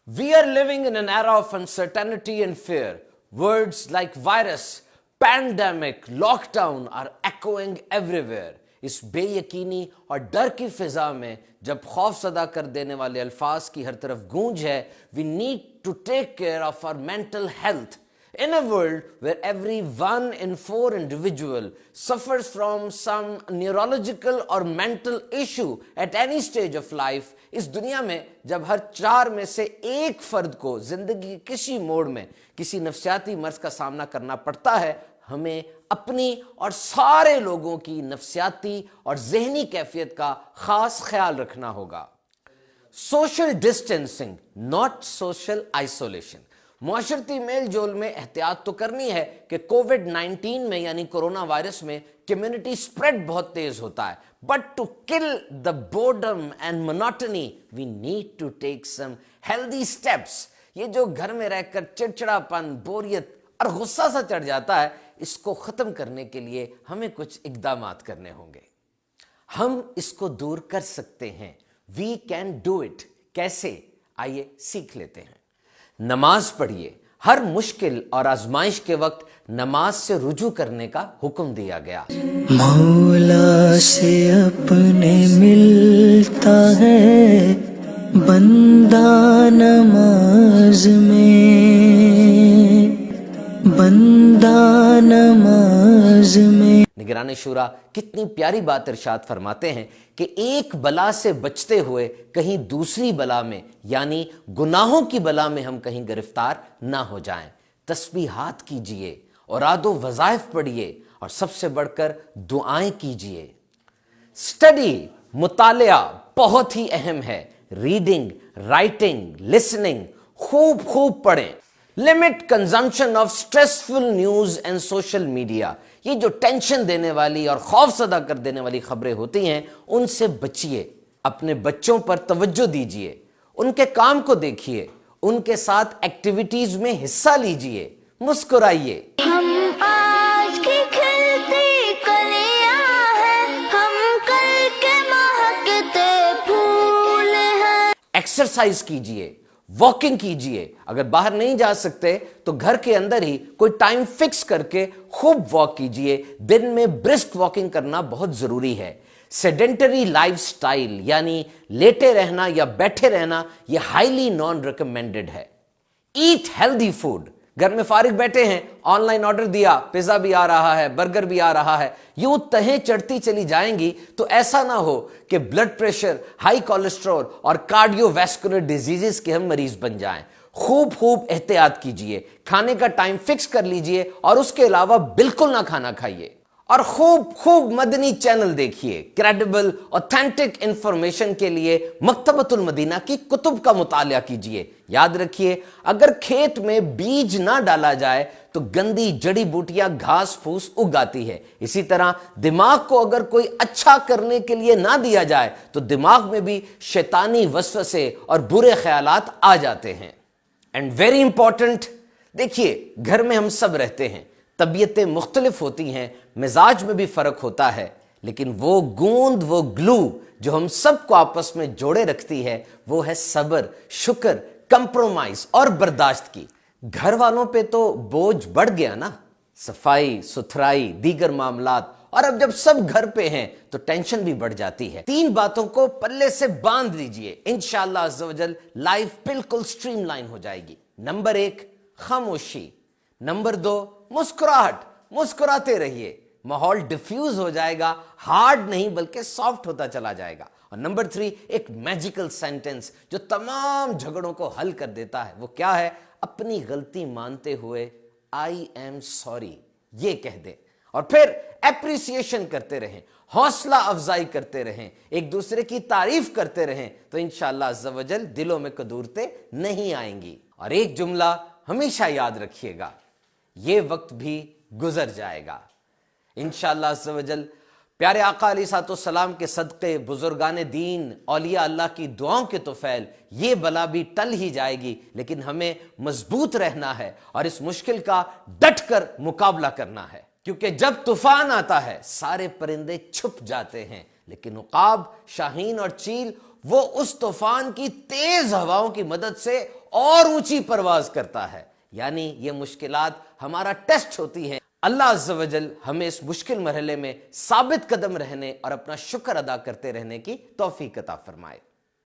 We are living in an era of uncertainty and fear. Words like virus, pandemic, lockdown are echoing everywhere. इस बेयकीनी और डर की फिजा में जब खौफ सदा कर देने वाले अल्फाज की हर तरफ गूंज है, we need to take care of our mental health. In a world where every 1 in 4 individual suffers from some neurological or mental issue at any stage of life, इस दुनिया में जब हर 4 में से 1 फर्द को जिंदगी के किसी मोड़ में किसी नफ्सियाती मर्ज का सामना करना पड़ता है, हमें अपनी और सारे लोगों की नफ्सियाती और ज़हनी कैफियत का खास ख्याल रखना होगा. Social distancing, not social isolation. मुआशरती मेल जोल में एहतियात तो करनी है कि कोविड-19 में यानी कोरोना वायरस में कम्युनिटी स्प्रेड बहुत तेज होता है, but to kill the boredom and monotony we need to take some healthy steps. ये जो घर में रहकर चिड़चिड़ापन, बोरियत और गुस्सा सा चढ़ जाता है, इसको खत्म करने के लिए हमें कुछ इकदामात करने होंगे. हम इसको दूर कर सकते हैं. We can do it. कैसे? आइए सीख लेते हैं. नमाज पढ़िए. हर मुश्किल और आजमाइश के वक्त नमाज से रुजू करने का हुक्म दिया गया. मौला से अपने मिलता है बंदा नमाज में, बंदा नमाज में. निगरान शुरा कितनी प्यारी बात इरशाद फरमाते हैं कि एक बला से बचते हुए कहीं दूसरी बला में यानी गुनाहों की बला में हम कहीं गिरफ्तार ना हो जाएं. तस्बीहात कीजिए, औरादो वज़ाइफ पढ़िए और सबसे बढ़कर दुआएं कीजिए. स्टडी, मुतालिया बहुत ही अहम है. रीडिंग, राइटिंग, लिसनिंग खूब खूब पढ़ें. Limit consumption of stressful news and social media. ये जो टेंशन देने वाली और खौफ सदा कर देने वाली खबरें होती हैं, उनसे बचिए. अपने बच्चों पर तवज्जो दीजिए, उनके काम को देखिए, उनके साथ एक्टिविटीज में हिस्सा लीजिए, मुस्कुराइए. हम आज की खिलती कलियां हैं, हम कल के महकते फूल हैं. एक्सरसाइज कीजिए, वॉकिंग कीजिए. अगर बाहर नहीं जा सकते तो घर के अंदर ही कोई टाइम फिक्स करके खूब वॉक कीजिए. दिन में ब्रिस्क वॉकिंग करना बहुत जरूरी है. सेडेंटरी लाइफस्टाइल यानी लेटे रहना या बैठे रहना, यह हाईली नॉन रिकमेंडेड है. Eat healthy food. घर में फारिग बैठे हैं, ऑनलाइन ऑर्डर दिया, पिज्जा भी आ रहा है, बर्गर भी आ रहा है, यूं तहें चढ़ती चली जाएंगी तो ऐसा ना हो कि ब्लड प्रेशर, हाई कोलेस्ट्रॉल और कार्डियोवैस्कुलर डिजीजेस के हम मरीज बन जाएं. खूब खूब एहतियात कीजिए. खाने का टाइम फिक्स कर लीजिए और उसके अलावा बिल्कुल ना खाना खाइए. और खूब खूब मदनी चैनल देखिए. क्रेडिबल ऑथेंटिक इंफॉर्मेशन के लिए मकतबतुल मदीना की कुतुब का मुतालिया कीजिए. याद रखिए, अगर खेत में बीज ना डाला जाए तो गंदी जड़ी बूटियां घास फूस उगाती है. इसी तरह दिमाग को अगर कोई अच्छा करने के लिए ना दिया जाए तो दिमाग में भी शैतानी वसवसे और बुरे ख्यालात आ जाते हैं. एंड वेरी इंपॉर्टेंट, देखिए घर में हम सब रहते हैं, तबीयतें मुख्तलिफ होती हैं, मिजाज में भी फर्क होता है, लेकिन वो गूंद, वो ग्लू जो हम सबको आपस में जोड़े रखती है, वो है सब्र, शुक्र, कंप्रोमाइज और बर्दाश्त की. घर वालों पे तो बोझ बढ़ गया ना, सफाई सुथराई दीगर मामलात, और अब जब सब घर पे हैं तो टेंशन भी बढ़ जाती है. 3 बातों को पल्ले से बांध लीजिए, इंशाअल्लाह अज़्ज़ा वजल लाइफ बिल्कुल स्ट्रीमलाइन हो जाएगी. नंबर 1 खामोशी. नंबर 2 मुस्कुराहट. मुस्कुराते रहिए, माहौल डिफ्यूज हो जाएगा, हार्ड नहीं बल्कि सॉफ्ट होता चला जाएगा. और नंबर 3 एक मैजिकल सेंटेंस जो तमाम झगड़ों को हल कर देता है. वो क्या है? अपनी गलती मानते हुए आई एम सॉरी ये कह दे. और फिर एप्रिसिएशन करते रहें, हौसला अफजाई करते रहें, एक दूसरे की तारीफ करते रहें, तो इंशाअल्लाह अज़्ज़ा वजल दिलों में कदूरतें नहीं आएंगी. और एक जुमला हमेशा याद रखिएगा, ये वक्त भी गुजर जाएगा इंशाअल्लाह अज़्ज़ा वजल. प्यारे आका अलैहिस्सलाम के सदक़े, बुजुर्गान दीन, औलिया अल्लाह की दुआओं के तोफैल ये बला भी टल ही जाएगी, लेकिन हमें मजबूत रहना है और इस मुश्किल का डट कर मुकाबला करना है. क्योंकि जब तूफान आता है सारे परिंदे छुप जाते हैं, लेकिन उकाब, शाहीन और चील وہ اس طوفان کی تیز ہواؤں کی مدد سے اور اونچی پرواز کرتا ہے. یعنی یہ مشکلات ہمارا ٹیسٹ ہوتی ہیں. اللہ عز و جل ہمیں اس مشکل مرحلے میں ثابت قدم رہنے اور اپنا شکر ادا کرتے رہنے کی توفیق عطا فرمائے.